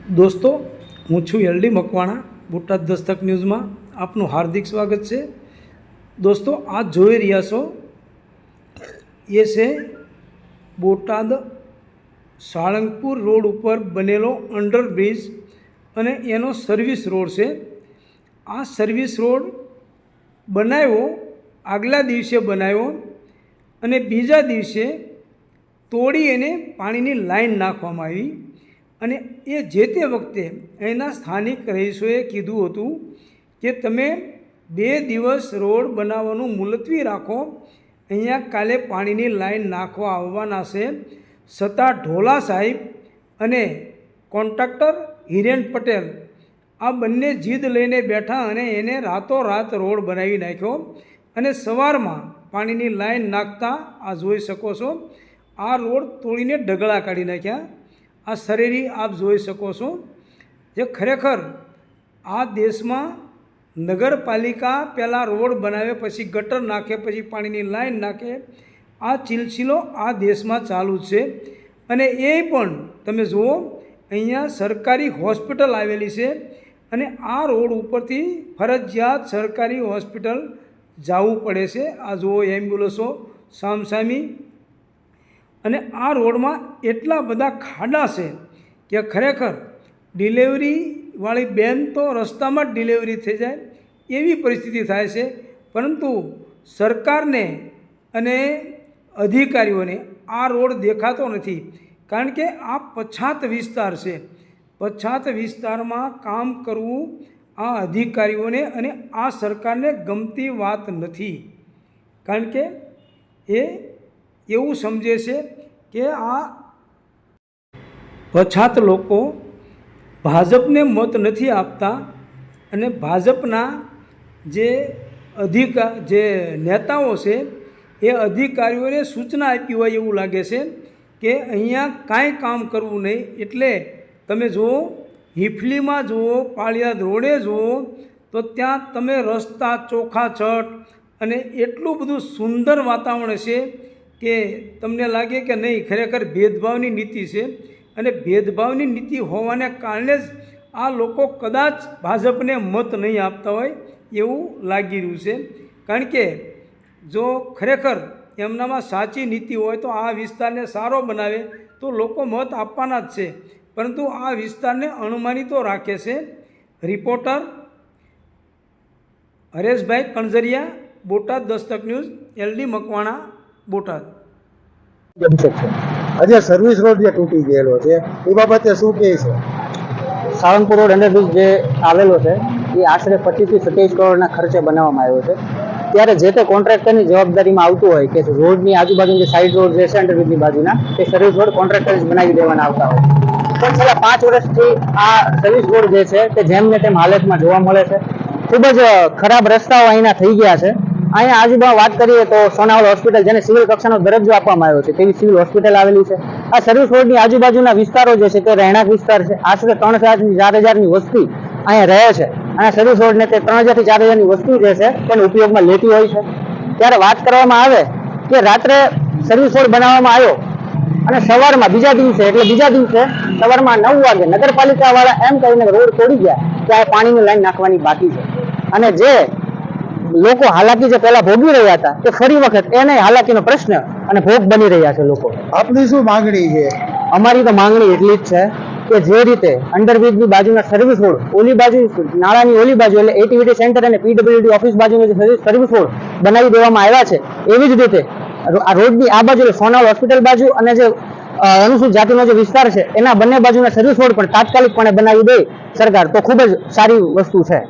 દોસ્તો, હું છું એલડી મકવાણા. બોટાદ દસ્તક ન્યૂઝમાં આપનું હાર્દિક સ્વાગત છે. દોસ્તો, આ જોઈ રહ્યા છો એ છે બોટાદ સાળંગપુર રોડ ઉપર બનેલો અંડરબ્રિજ અને એનો સર્વિસ રોડ છે. આ સર્વિસ રોડ બનાવ્યો આગલા દિવસે બનાવ્યો અને બીજા દિવસે તોડી એને પાણીની લાઈન નાખવામાં આવી. અને એ જે તે વખતે અહીંના સ્થાનિક રહીશોએ કીધું હતું કે તમે 2 દિવસ રોડ બનાવવાનું મુલતવી રાખો, અહીંયા કાલે પાણીની લાઈન નાખવા આવવાના છે. છતાં ઢોલા સાહેબ અને કોન્ટ્રાક્ટર હિરેન પટેલ આ બંને જીદ લઈને બેઠા અને એને રાતોરાત રોડ બનાવી નાખ્યો. અને સવારમાં પાણીની લાઈન નાખતા આ જોઈ શકો છો, આ રોડ તોડીને ઢગલા કાઢી નાખ્યા. આ શરેરી આપ જોઈ શકો છો. જે ખરેખર આ દેશમાં નગરપાલિકા પહેલાં રોડ બનાવે, પછી ગટર નાખે, પછી પાણીની લાઈન નાખે, આ સિલસિલો આ દેશમાં ચાલુ જ છે. અને એ પણ તમે જુઓ, અહીંયા સરકારી હોસ્પિટલ આવેલી છે અને આ રોડ ઉપરથી ફરજિયાત સરકારી હોસ્પિટલ જવું પડે છે. આ જુઓ એમ્બ્યુલન્સો સામસામી. અને આ રોડમાં એટલા બધા ખાડા છે કે ખરેખર ડિલિવરીવાળી બેન તો રસ્તામાં જ ડિલિવરી થઈ જાય એવી પરિસ્થિતિ થાય છે. પરંતુ સરકારને અને અધિકારીઓને આ રોડ દેખાતો નથી, કારણ કે આ પછાત વિસ્તાર છે. પછાત વિસ્તારમાં કામ કરવું આ અધિકારીઓને અને આ સરકારને ગમતી વાત નથી. કારણ કે એ એવું સમજે છે કે આ પછાત લોકો ભાજપને મત નથી આપતા અને ભાજપના જે નેતાઓ છે એ અધિકારીઓને સૂચના આપી હોય એવું લાગે છે કે અહીંયા કાંઈ કામ કરવું નહીં. એટલે તમે જુઓ, હિફલીમાં જુઓ, પાળિયાદ રોડે જુઓ તો ત્યાં તમે રસ્તા ચોખાછટ અને એટલું બધું સુંદર વાતાવરણ છે કે તમને લાગે કે નહીં, ખરેખર ભેદભાવની નીતિ છે. અને ભેદભાવની નીતિ હોવાને કારણે જ આ લોકો કદાચ ભાજપને મત નહીં આપતા હોય એવું લાગી રહ્યું છે. કારણ કે જો ખરેખર એમનામાં સાચી નીતિ હોય તો આ વિસ્તારને સારો બનાવે તો લોકો મત આપવાના જ છે. પરંતુ આ વિસ્તારને અણમાનિતો રાખે છે. Reporter Hareshbhai Kanjariya, Botad Dastak news, LD Makwana, Botad. આજે સર્વિસ રોડ જે તૂટી ગયેલો છે એ બાબતે શું કહે છે? સાળંગપુર રોડ અંડરબ્રિજ જે આવેલો છે એ આશરે 25 થી 27 કરોડના ખર્ચે બનાવવામાં આવ્યો છે. ત્યારે જે તે કોન્ટ્રાક્ટરની જવાબદારીમાં આવતું હોય કે રોડની આજુબાજુ જે સાઈડ રોડ જે છે અંડરબ્રિજની બાજુના તે સર્વિસ રોડ કોન્ટ્રાક્ટર જ બનાવી દેવાના આવતા હોય. પણ છેલ્લા 5 વર્ષથી આ સર્વિસ રોડ જે છે તે જેમને તેમ હાલતમાં જોવા મળે છે. ખૂબ જ ખરાબ રસ્તાઓ અહીંના થઈ ગયા છે. અહીંયા આજુબાજુ વાત કરીએ તો સોનાવલ હોસ્પિટલ, જેને સિવિલ કક્ષાનો દરજ્જો આપવામાં આવ્યો છે તેવી સિવિલ હોસ્પિટલ આવેલી છે. આ સર્વિસ રોડની આજુબાજુના વિસ્તારો જે છે તે રહેણાંક વિસ્તાર છે. આશરે 3,000-4,000ની વસ્તી અહીંયા રહે છે. અને સર્વિસ રોડને તે 3,000-4,000ની વસ્તી જે છે તેને ઉપયોગમાં લેતી હોય છે. ત્યારે વાત કરવામાં આવે કે રાત્રે સર્વિસ રોડ બનાવવામાં આવ્યો અને સવારમાં બીજા દિવસે સવારમાં 9 વાગે નગરપાલિકાવાળા એમ કહીને રોડ તોડી ગયા કે આ પાણીની લાઈન નાખવાની બાકી છે. અને જે લોકો હાલાકી જે પહેલા ભોગવી રહ્યા હતા તે ફરી વખત એને હાલાકીનો પ્રશ્ન અને ભોગ બની રહ્યા છે લોકો. આપની શું માંગણી છે? અમારી તો માંગણી એટલી જ છે કે જે રીતે અંડરબ્રિજની બાજુના સર્વિસ રોડ ઓલી બાજુ, નાળાની ઓલી બાજુ એટલે એટીવીટી સેન્ટર અને પીડબ્લ્યુડી ઓફિસ બાજુનો જે સર્વિસ રોડ બનાવી દેવામાં આવ્યા છે, એવી જ રીતે આ રોડની આ બાજુ સોનાવલ હોસ્પિટલ બાજુ અને જે અનુસૂચિત જાતિનો જે વિસ્તાર છે એના બંને બાજુના સર્વિસ રોડ પણ તાત્કાલિકપણે બનાવી દે સરકાર તો ખૂબ જ સારી વસ્તુ છે.